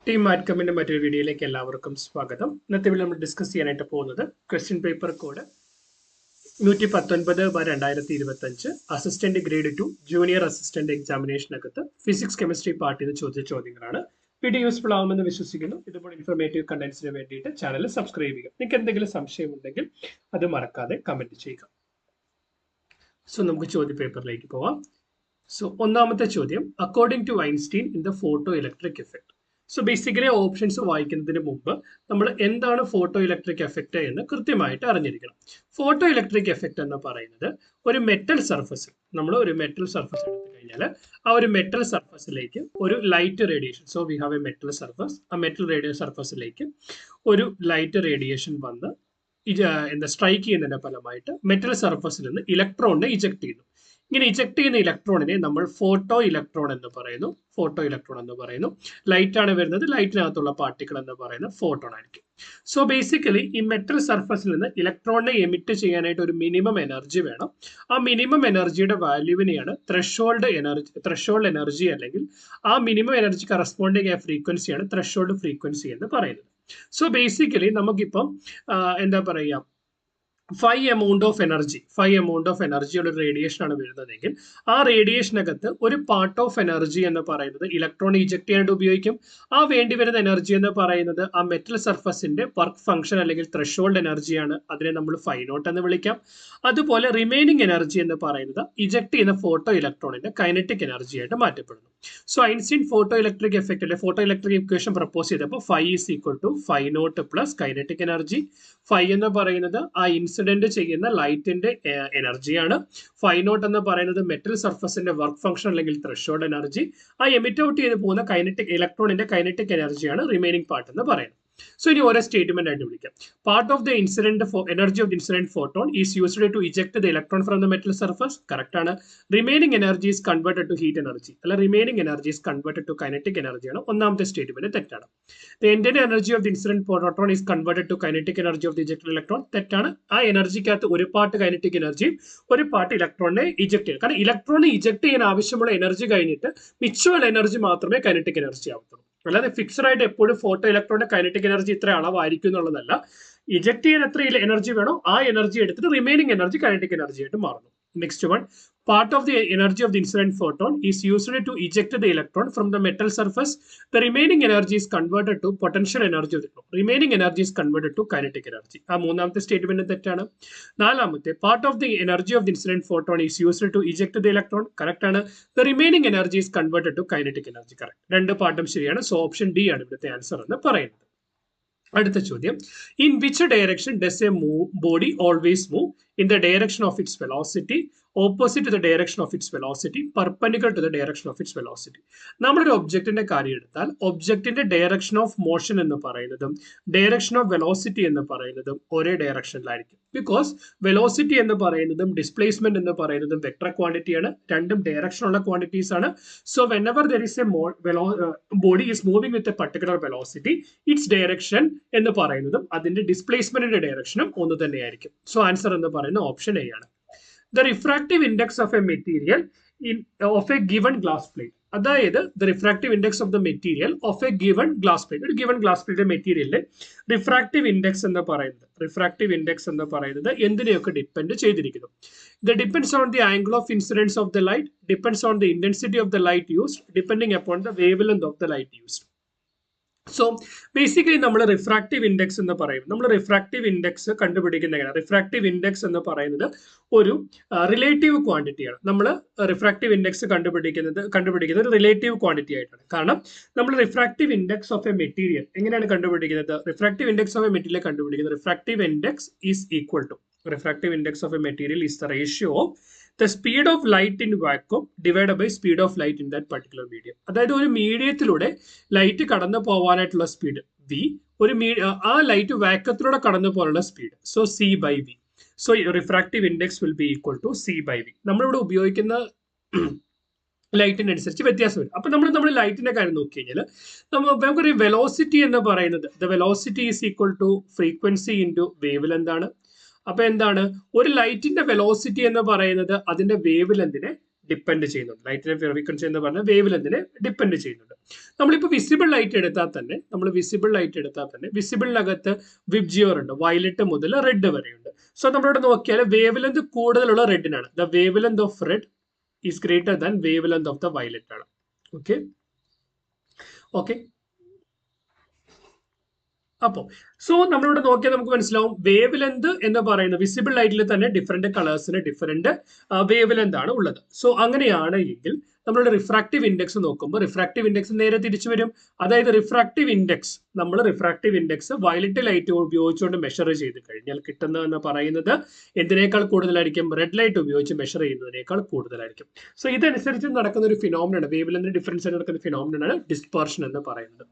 Team മാറ്റ്കമ്മിന്റെ മറ്റൊരു വീഡിയോയിലേക്ക് എല്ലാവർക്കും സ്വാഗതം. ഇന്നത്തെ വീഡിയോ നമ്മൾ ഡിസ്കസ് ചെയ്യാനായിട്ട് പോകുന്നത് question paper code 119/2025 assistant grade 2 junior assistant എക്സാമിനേഷനകത്ത് ഫിസിക്സ് കെമിസ്ട്രി പാർട്ടിൽ നിന്ന് ചോദിച്ച ചോദ്യങ്ങളാണ്. വീഡിയോ യൂസ്ഫുൾ ആവുമെന്ന് വിശ്വസിക്കുന്നു. ഇതുപോലെ ഇൻഫോർമേറ്റീവ് കണ്ടന്റ്സിന് വേണ്ടിയിട്ട് ചാനൽ സബ്സ്ക്രൈബ് ചെയ്യുക. നിങ്ങൾക്ക് എന്തെങ്കിലും സംശയം ഉണ്ടെങ്കിൽ അത് മറക്കാതെ കമന്റ് ചെയ്യുക. സോ നമുക്ക് ചോദ്യ പേപ്പറിലേക്ക് പോവാം. സോ ഒന്നാമത്തെ ചോദ്യം, according to Einstein in the photoelectric effect. So basically options വായിക്കുന്നതിന് മുമ്പ് നമ്മൾ എന്താണ് ഫോട്ടോ ഇലക്ട്രിക് എഫക്റ്റ് എന്ന് കൃത്യമായിട്ട് അറിഞ്ഞിരിക്കണം. ഫോട്ടോ ഇലക്ട്രിക് എഫക്റ്റ് എന്ന് പറയുന്നത് ഒരു മെറ്റൽ സർഫസിൽ നമ്മൾ ഒരു മെറ്റൽ സർഫസ് എടുത്തു കഴിഞ്ഞാൽ ആ ഒരു മെറ്റൽ സർഫസിലേക്ക് ഒരു light radiation, so we have A metal surface, ആ മെറ്റൽ സർഫസിലേക്ക് ഒരു ലൈറ്റ് റേഡിയേഷൻ വന്ന് സ്ട്രൈക്ക് ചെയ്യുന്നതിന്റെ ഫലമായിട്ട് മെറ്റൽ സർഫസിൽ നിന്ന് ഇലക്ട്രോണിനെ ഇജക്ട് ചെയ്യുന്നു. ഇങ്ങനെ ഇജക്ട് ചെയ്യുന്ന ഇലക്ട്രോണിനെ നമ്മൾ ഫോട്ടോ ഇലക്ട്രോൺ എന്ന് പറയുന്നു. ഫോട്ടോ ഇലക്ട്രോൺ എന്ന് പറയുന്നു. ലൈറ്റ് ആണ് വരുന്നത്, ലൈറ്റിനകത്തുള്ള പാർട്ടിക്കിൾ എന്ന് പറയുന്നത് ഫോട്ടോൺ ആയിരിക്കും. സോ ബേസിക്കലി ഈ മെറ്റൽ സർഫസിൽ നിന്ന് ഇലക്ട്രോണിനെ എമിറ്റ് ചെയ്യാനായിട്ട് ഒരു മിനിമം എനർജി വേണം. ആ മിനിമം എനർജിയുടെ വാല്യൂവിനെയാണ് ത്രെഷോൾഡ് എനർജി അല്ലെങ്കിൽ ആ മിനിമം എനർജി കറസ്പോണ്ടിങ് ആയ ഫ്രീക്വൻസിയാണ് ത്രെഷോൾഡ് ഫ്രീക്വൻസി എന്ന് പറയുന്നത്. സോ ബേസിക്കലി നമുക്കിപ്പം എന്താ പറയുക, 5 amount of energy ഉള്ള റേഡിയേഷൻ ആണ് വരുന്നതെങ്കിൽ ആ റേഡിയേഷനകത്ത് ഒരു പാർട്ട് ഓഫ് എനർജി എന്ന് പറയുന്നത് ഇലക്ട്രോൺ ഇജക്ട് ചെയ്യാനായിട്ട് ഉപയോഗിക്കും. ആ വേണ്ടി വരുന്ന എനർജി എന്ന് പറയുന്നത് ആ മെറ്റൽ സർഫസിന്റെ വർക്ക് ഫംഗ്ഷൻ അല്ലെങ്കിൽ ത്രെഷോൾഡ് എനർജിയാണ്. അതിനെ നമ്മൾ φ0 എന്ന് വിളിക്കാം. അതുപോലെ റിമൈനിങ് എനർജി എന്ന് പറയുന്നത് ഇജക്ട് ചെയ്യുന്ന ഫോട്ടോ ഇലക്ട്രോണിന്റെ കൈനറ്റിക് എനർജി ആയിട്ട് മാറ്റപ്പെടുന്നു. So Einstein photoelectric effect അല്ലെ ഫോട്ടോ ഇലക്ട്രിക് ഇക്വേഷൻ പ്രപ്പോസ് ചെയ്തപ്പോൾ φ = φ0 പ്ലസ് കൈനറ്റിക് എനർജി. φ എന്ന് പറയുന്നത് ആ ഇൻസിഡന്റ് ചെയ്യുന്ന ലൈറ്റിന്റെ എനർജിയാണ്. φ0 എന്ന് പറയുന്നത് മെറ്റൽ സർഫസിന്റെ വർക്ക് ഫംഗ്ഷൻ അല്ലെങ്കിൽ ത്രെഷോൾഡ് എനർജി. ആ എമിറ്റ് ഔട്ട് ചെയ്ത് പോകുന്ന ഇലക്ട്രോണിന്റെ കൈനറ്റിക് എനർജിയാണ് റിമൈനിങ് പാർട്ട് എന്ന് പറയുന്നത്. സോ ഇനി ഓരോ സ്റ്റേറ്റ്മെന്റ് ആയിട്ട് വിളിക്കാം. Part of the energy of the incident photon is used to eject the electron from the metal surface. Correct ആണ്. Remaining energy is converted to heat energy അല്ല, remaining energy is converted to kinetic എനർജിയാണ്. ഒന്നാമത്തെ statement തെറ്റാണ്. The intent energy of the incident photon is converted to kinetic energy of the ejected electron. തെറ്റാണ്. ആ എനർജിക്കകത്ത് ഒരു part kinetic എനർജിയും ഒരു part ഇലക്ട്രോണിനെ ഇജക്ട് ചെയ്യും. കാരണം ഇലക്ട്രോണിനെ ഇജക്ട് ചെയ്യാൻ ആവശ്യമുള്ള എനർജി കഴിഞ്ഞിട്ട് മിച്ചുവൽ എനർജി മാത്രമേ കൈനറ്റിക് എനർജി ആവത്തുള്ളൂ. അല്ലാതെ ഫിക്സഡ് ആയിട്ട് എപ്പോഴും ഫോട്ടോ ഇലക്ട്രോണിന്റെ കൈനറ്റിക് എനർജി ഇത്ര അളവായിരിക്കും എന്നുള്ളതല്ല. ഇജക്ട് ചെയ്യാൻ എത്ര എനർജി വേണോ ആ എനർജി എടുത്തിട്ട് റിമൈനിങ് എനർജി കൈനറ്റിക് എനർജി ആയിട്ട് മാറുന്നു. Next one, part of the energy of the incident photon is used to eject the electron from the metal surface. The remaining energy is converted to potential energy of the remaining energy is converted to kinetic energy. ആ മൂന്നാമത്തെ statement തെറ്റാണ്. നാലാമത്തെ, part of the energy of the incident photon is used to eject the electron. Correct ആണ്. The remaining energy is converted to kinetic energy. Correct. രണ്ട് പാർട്ടും ശരിയാണ്. So option D ആണ് ഇവിടുത്തെ ആൻസർ എന്ന് പറയുന്നത്. അടുത്ത ചോദ്യം, in which direction does a body always move? In the direction of its velocity, opposite to the direction of its velocity, perpendicular to the direction of its velocity. നമ്മളൊരു ഒബ്ജക്റ്റിന്റെ കാര്യം എടുത്താൽ ഒബ്ജക്റ്റിന്റെ ഡയറക്ഷൻ ഓഫ് മോഷൻ എന്ന് പറയുന്നതും direction of velocity എന്ന് പറയുന്നതും ഒരേ ഡയറക്ഷനിലായിരിക്കും. ബിക്കോസ് വെലോസിറ്റി എന്ന് പറയുന്നതും ഡിസ്പ്ലേസ്മെന്റ് എന്ന് പറയുന്നതും വെക്ടർ ക്വാണ്ടിറ്റിയാണ്. രണ്ടും ഡയറക്ഷനുള്ള ക്വാണ്ടിറ്റീസ് ആണ്. So whenever there is A body is moving with a particular velocity, it's direction എന്ന് പറയുന്നതും അതിന്റെ ഡിസ്പ്ലേസ്മെന്റിന്റെ ഡയറക്ഷനും ഒന്ന് തന്നെയായിരിക്കും. സോ ആൻസർ എന്ന് പറയുന്നത് ഓപ്ഷൻ എ ആണ്. The refractive index of a material of a given glass plate. അതായത് the refractive index of the material of a given glass plate. ഒരു given glass plate മെറ്റീരിയലിന്റെ refractive index എന്ന് പറയുന്നത് എന്തിനെയൊക്കെ depend ചെയ്തിരിക്കുന്നു? That depends on the angle of incidence of the light, depends on the intensity of the light used, depending upon the wavelength of the light used. So basically നമ്മൾ refractive index എന്ന് പറയും. നമ്മൾ refractive index കണ്ടുപിടിക്കുന്ന എങ്ങനെയാണ്? Refractive index എന്ന് പറയുന്നത് ഒരു relative ക്വാണ്ടിറ്റിയാണ്. നമ്മൾ റിഫ്രാക്റ്റീവ് ഇൻഡെക്സ് കണ്ടുപിടിക്കുന്നത് ഒരു റിലേറ്റീവ് ക്വാണ്ടിറ്റി ആയിട്ടാണ്. കാരണം നമ്മൾ refractive index of a material എങ്ങനെയാണ് കണ്ടുപിടിക്കുന്നത്? Refractive index of a material കണ്ടുപിടിക്കുന്നത് refractive index is equal to refractive index of a material is the ratio of the speed of light in vacuum divided by speed of light in that particular medium. അതായത് ഒരു മീഡിയത്തിലൂടെ light കടന്നു പോകാനായിട്ടുള്ള speed v, ആ light വാക്വത്തിലൂടെ കടന്നു പോകാനുള്ള speed, so c by v. So refractive index will be equal to c by v. നമ്മളിവിടെ ഉപയോഗിക്കുന്ന ലൈറ്റിനനുസരിച്ച് വ്യത്യാസം വരും. അപ്പൊ നമ്മൾ ലൈറ്റിന്റെ കാര്യം നോക്കി കഴിഞ്ഞാൽ നമുക്കൊരു വെലോസിറ്റി എന്ന് പറയുന്നത് the velocity is equal to frequency into wavelength ആണ്. അപ്പൊ എന്താണ്? ഒരു ലൈറ്റിന്റെ വെലോസിറ്റി എന്ന് പറയുന്നത് അതിന്റെ വേവ് ലെന്തിനെ ഡിപ്പെൻഡ് ചെയ്യുന്നുണ്ട്. ലൈറ്റിന്റെ ഫ്രീക്വൻസി എന്ന് പറഞ്ഞാൽ വേവ് ലെന്തിനെ ഡിപ്പെൻഡ് ചെയ്യുന്നുണ്ട്. നമ്മളിപ്പോൾ വിസിബിൾ ലൈറ്റ് എടുത്താൽ തന്നെ വിസിബിളിനകത്ത് വിബ്ജിയോർ ഉണ്ട്, വയലറ്റ് മുതൽ റെഡ് വരെയുണ്ട്. സോ നമ്മളിവിടെ നോക്കിയാൽ വേവ് ലെന്ത് കൂടുതലുള്ള റെഡിനാണ്. The wavelength of red is greater than wavelength of the violet ആണ്. ഓക്കെ ഓക്കെ അപ്പോൾ സോ നമ്മളിവിടെ നോക്കിയാൽ നമുക്ക് മനസ്സിലാവും വേവ് ലെന്ത് എന്ന് പറയുന്നത് വിസിബിൾ ലൈറ്റിൽ തന്നെ ഡിഫറെന്റ് കളേഴ്സിന് ഡിഫറെന്റ് വേവ് ലെന്ത് ആണ് ഉള്ളത്. സോ അങ്ങനെയാണ് എങ്കിൽ നമ്മളുടെ റിഫ്രാക്റ്റീവ് ഇൻഡെക്സ് നോക്കുമ്പോൾ റിഫ്രാക്റ്റീവ് ഇൻഡെക്സ് നേരെ തിരിച്ചു വരും. അതായത് റിഫ്രാക്റ്റീവ് ഇൻഡെക്സ് വയലറ്റ് ലൈറ്റ് ഉപയോഗിച്ചുകൊണ്ട് മെഷർ ചെയ്ത് കഴിഞ്ഞാൽ കിട്ടുന്നതെന്ന് പറയുന്നത് എന്തിനേക്കാൾ കൂടുതലായിരിക്കും? റെഡ് ലൈറ്റ് ഉപയോഗിച്ച് മെഷർ ചെയ്യുന്നതിനേക്കാൾ കൂടുതലായിരിക്കും. സോ ഇതനുസരിച്ച് നടക്കുന്ന ഒരു ഫിനോമിനാണ്, വേവ് ലെന്ത് ഡിഫറൻസ് നടക്കുന്ന ഫിനോമിനാണ് ഡിസ്പെർഷൻ എന്ന് പറയുന്നത്.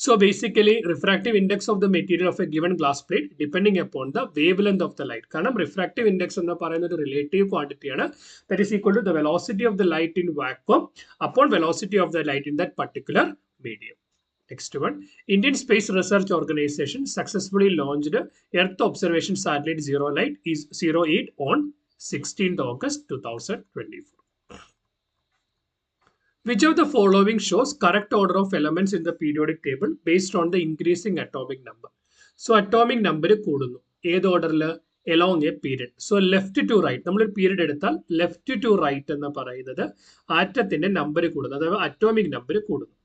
So basically refractive index of the material of A given glass plate depending upon the wavelength of the light. കാരണം റിഫ്രാക്റ്റീവ് ഇൻഡെക്സ് എന്ന് പറയുന്നത് ഒരു റിലേറ്റീവ് ക്വാണ്ടിറ്റി ആണ്. That is equal to the velocity of the light in vacuum upon velocity of the light in that particular medium. Next one, Indian Space Research Organization successfully launched Earth Observation Satellite Zero Light is 08 on 16th August 2024. Which of the following shows correct order of elements in the periodic table based on the increasing atomic number? So atomic number കൂടുന്നു ഏത് ഓർഡറിൽ? along a period. So left to right, നമ്മൾ ഒരു period എടുത്താൽ left to right എന്ന് പറയുന്നത് ആറ്റത്തിന്റെ number കൂടുന്നു, അതായത് അറ്റോമിക് നമ്പർ കൂടുന്നു.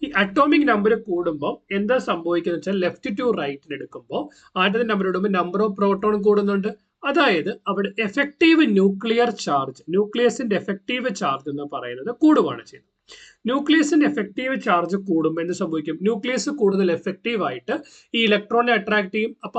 ഈ അറ്റോമിക് നമ്പർ കൂടുമ്പോൾ എന്താ സംഭവിക്കുന്നത് വെച്ചാൽ ലെഫ്റ്റ് ടു റൈറ്റിന് എടുക്കുമ്പോൾ ആറ്റത്തിന്റെ നമ്പർ ഇടുമ്പോൾ നമ്പർ ഓഫ് പ്രോട്ടോൺ കൂടുന്നുണ്ട്. അതായത് അവിടെ എഫക്റ്റീവ് ന്യൂക്ലിയർ ചാർജ്, ന്യൂക്ലിയസിന്റെ എഫക്റ്റീവ് ചാർജ് എന്ന് പറയുന്നത് കൂടുകയാണ് ചെയ്യുന്നത്. ന്യൂക്ലിയസിന്റെ എഫക്റ്റീവ് ചാർജ് കൂടുമ്പോൾ എന്ത് സംഭവിക്കും? ന്യൂക്ലിയസ് കൂടുതൽ എഫക്റ്റീവ് ആയിട്ട് ഈ ഇലക്ട്രോണിനെ അട്രാക്ട് ചെയ്യും. അപ്പൊ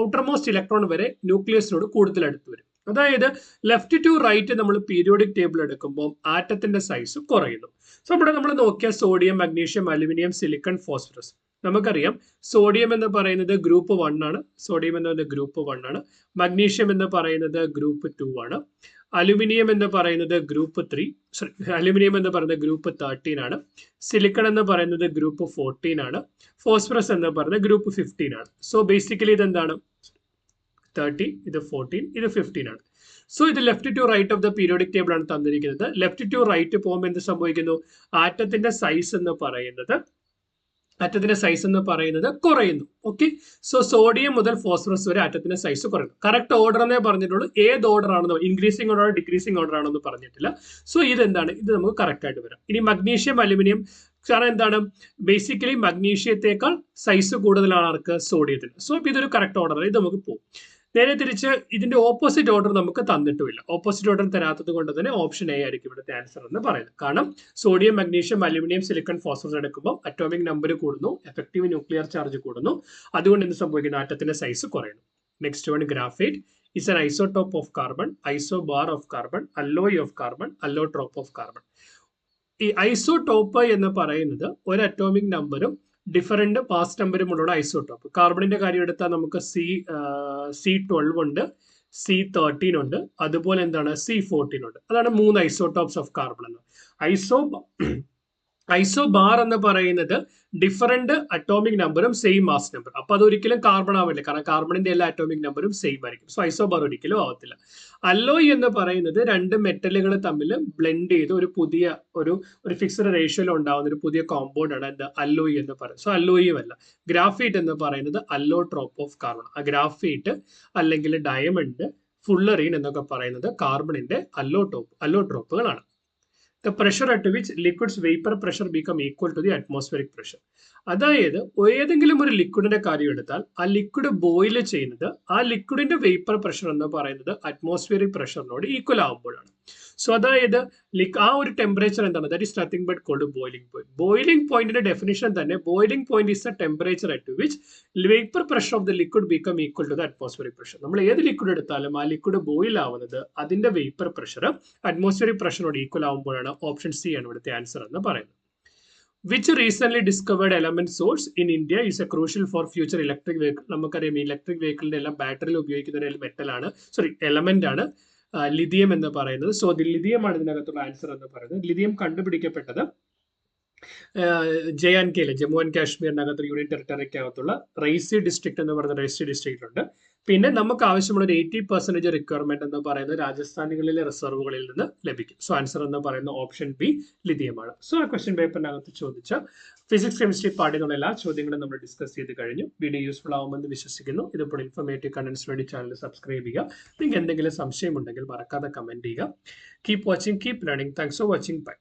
ഔട്ടർ മോസ്റ്റ് ഇലക്ട്രോൺ വരെ ന്യൂക്ലിയസിനോട് കൂടുതൽ അടുത്ത് വരും. അതായത് ലെഫ്റ്റ് ടു റൈറ്റ് നമ്മൾ പീരിയോഡിക് ടേബിൾ എടുക്കുമ്പോൾ ആറ്റത്തിന്റെ സൈസ് കുറയുന്നു. സോ ഇവിടെ നമ്മൾ നോക്കിയാൽ sodium, magnesium, aluminium, silicon, phosphorus. നമുക്കറിയാം സോഡിയം എന്ന് പറയുന്നത് ഗ്രൂപ്പ് 1 ആണ്, മഗ്നീഷ്യം എന്ന് പറയുന്നത് ഗ്രൂപ്പ് 2 ആണ്, അലുമിനിയം എന്ന് പറയുന്നത് ഗ്രൂപ്പ് 13 ആണ്, സിലിക്കൺ എന്ന് പറയുന്നത് ഗ്രൂപ്പ് 14 ആണ്, ഫോസ്ഫറസ് എന്ന് പറയുന്നത് ഗ്രൂപ്പ് 15 ആണ്. സോ ബേസിക്കലി ഇതെന്താണ്? 30, ഇത് 14, ഇത് 15 ആണ്. സോ ഇത് left to right of the periodic table ആണ് തന്നിരിക്കുന്നത്. ലെഫ്റ്റ് ടു റൈറ്റ് പോകുമ്പോൾ എന്ത് സംഭവിക്കുന്നു? ആറ്റത്തിന്റെ സൈസ് എന്ന് പറയുന്നത് കുറയുന്നു. ഓക്കെ, സോ സോഡിയം മുതൽ ഫോസ്ഫറസ് വരെ ആറ്റത്തിന്റെ സൈസ് കുറയുന്നു. കറക്റ്റ് ഓർഡർ എന്നേ പറഞ്ഞിട്ടുള്ളൂ. ഏത് ഓർഡർ ആണെന്ന്, ഇൻക്രീസിംഗ് ഓർഡർ ഡിക്രീസിംഗ് ഓർഡർ ആണെന്ന് പറഞ്ഞിട്ടില്ല. സോ ഇതെന്താണ്? ഇത് നമുക്ക് കറക്റ്റ് ആയിട്ട് വരാം. ഇനി മഗ്നീഷ്യം, അലുമിനിയം, കാരണം എന്താണ്? ബേസിക്കലി മഗ്നീഷ്യത്തെക്കാൾ സൈസ് കൂടുതലാണ് ആർക്ക്? സോഡിയത്തിന്. സോ ഇതൊരു കറക്റ്റ് ഓർഡർ, ഇത് നമുക്ക് പോകും. നേരെ തിരിച്ച് ഇതിന്റെ ഓപ്പോസിറ്റ് ഓർഡർ നമുക്ക് തന്നിട്ടുമില്ല. ഓപ്പോസിറ്റ് ഓർഡർ തരാത്തത് കൊണ്ട് തന്നെ ഓപ്ഷൻ എ ആയിരിക്കും ഇവിടുത്തെ ആൻസർ എന്ന് പറയുന്നത്. കാരണം sodium, magnesium, aluminium, silicon, phosphorus എടുക്കുമ്പോൾ അറ്റോമിക് നമ്പർ കൂടുന്നു, എഫക്റ്റീവ് ന്യൂക്ലിയർ ചാർജ് കൂടുന്നു. അതുകൊണ്ട് എന്ത് സംഭവിക്കുന്നു? ആറ്റത്തിന്റെ സൈസ് കുറയുന്നു. Next one, graphite is an isotope of carbon, isobar of carbon, alloy of carbon, allotrope of carbon. ഈ ഐസോടോപ്പ് എന്ന് പറയുന്നത് ഒരു അറ്റോമിക് നമ്പറും ഡിഫറെന്റ് മാസ് നമ്പറും ഉള്ള ഐസോടോപ്പ്. കാർബണിന്റെ കാര്യം എടുത്താൽ നമുക്ക് C12 ഉണ്ട്, C13 ഉണ്ട്, അതുപോലെ എന്താണ് C14 ഉണ്ട്. അതാണ് 3 ഐസോടോപ്സ് ഓഫ് കാർബൺ എന്ന്. ഐസോബാർ എന്ന് പറയുന്നത് ഡിഫറെന്റ് അറ്റോമിക് നമ്പറും സെയിം മാസ് നമ്പർ. അപ്പൊ അതൊരിക്കലും കാർബൺ ആവില്ല, കാരണം കാർബണിന്റെ എല്ലാ അറ്റോമിക് നമ്പറും സെയിം ആയിരിക്കും. സോ ഐസോബാർ ഒരിക്കലും ആവത്തില്ല. അല്ലോയ് എന്ന് പറയുന്നത് രണ്ട് മെറ്റലുകൾ തമ്മിൽ ബ്ലെൻഡ് ചെയ്ത് ഒരു പുതിയ ഒരു ഫിക്സ്ഡ് റേഷ്യോയിൽ ഉണ്ടാവുന്ന ഒരു പുതിയ കോമ്പൗണ്ട് ആണ് എന്ത്? അല്ലോയ് എന്ന് പറയുന്നത്. സോ അല്ലോയും അല്ല. ഗ്രാഫൈറ്റ് എന്ന് പറയുന്നത് അല്ലോട്രോപ്പ് ഓഫ് കാർബൺ. ആ ഗ്രാഫൈറ്റ് അല്ലെങ്കിൽ ഡയമണ്ട്, ഫുള്ളറീൻ എന്നൊക്കെ പറയുന്നത് കാർബണിന്റെ അല്ലോട്രോപ്പുകളാണ്. The pressure at which liquid's vapor pressure become equal to the atmospheric pressure. അതായത് ഏതെങ്കിലും ഒരു ലിക്വിഡിന്റെ കാര്യം എടുത്താൽ ആ ലിക്വിഡ് ബോയിൽ ചെയ്യുന്നത് ആ ലിക്വിഡിന്റെ വേപ്പർ പ്രഷർ എന്ന് പറയുന്നത് അറ്റ്മോസ്ഫിയറിക് പ്രഷറിനോട് ഈക്വൽ ആകുമ്പോഴാണ്. സോ അതായത് ആ ഒരു ടെമ്പറേച്ചർ എന്താണ്? That is nothing but called boiling point. Boiling പോയിന്റിന്റെ ഡെഫിനിഷൻ തന്നെ boiling point is a temperature at which vapour pressure of the liquid become equal to the atmospheric pressure. നമ്മൾ ഏത് ലിക്വിഡ് എടുത്താലും ആ ലിക്വിഡ് ബോയിൽ ആവുന്നത് അതിന്റെ vapour pressure atmospheric പ്രഷറിനോട് equal ആകുമ്പോഴാണ്. ഓപ്ഷൻ സി ആണ് ഇവിടുത്തെ ആൻസർ എന്ന് പറയുന്നത്. Which recently discovered element source in India is a crucial for future electric vehicle? നമുക്കറിയാം ഇലക്ട്രിക് വെഹിക്കിളിന്റെ എല്ലാം ബാറ്ററിയിൽ ഉപയോഗിക്കുന്ന ഒരു മെറ്റലാണ്, എലമെന്റ് ആണ് ലിഥിയം എന്ന് പറയുന്നത്. സോ ലിഥിയം ആണ് ഇതിനകത്തുള്ള ആൻസർ എന്ന് പറയുന്നത്. ലിഥിയം കണ്ടുപിടിക്കപ്പെട്ടത് JNK ജമ്മു ആൻഡ് കാശ്മീരിനകത്ത് യൂണിയൻ ടെറിട്ടറിക്കകത്തുള്ള റൈസി ഡിസ്ട്രിക്ട് എന്ന് പറയുന്ന റൈസി ഡിസ്ട്രിക്റ്റിലുണ്ട്. പിന്നെ നമുക്ക് ആവശ്യമുള്ള ഒരു 80% റിക്വയർമെന്റ് എന്ന് പറയുന്നത് രാജസ്ഥാനികളിലെ റിസർവുകളിൽ നിന്ന് ലഭിക്കും. സോ ആൻസർ എന്ന് പറയുന്ന ഓപ്ഷൻ ബി ലിഥിയമാണ്. സോ ആ ക്വസ്റ്റ്യൻ പേപ്പറിനകത്ത് ചോദിച്ച ഫിസിക്സ് കെമിസ്ട്രി പാർട്ടിനുള്ള എല്ലാ ചോദ്യങ്ങളും നമ്മൾ ഡിസ്കസ് ചെയ്ത് കഴിഞ്ഞു. വീഡിയോ യൂസ്ഫുൾ ആവുമെന്ന് വിശ്വസിക്കുന്നു. ഇതുപോലെ ഇൻഫോർമേറ്റീവ് കണ്ടന്റ്സ് വേണ്ടി ചാനൽ സബ്സ്ക്രൈബ് ചെയ്യുക. നിങ്ങൾക്ക് എന്തെങ്കിലും സംശയം ഉണ്ടെങ്കിൽ മറക്കാതെ കമന്റ് ചെയ്യുക. Keep watching, keep learning. Thanks for watching. By.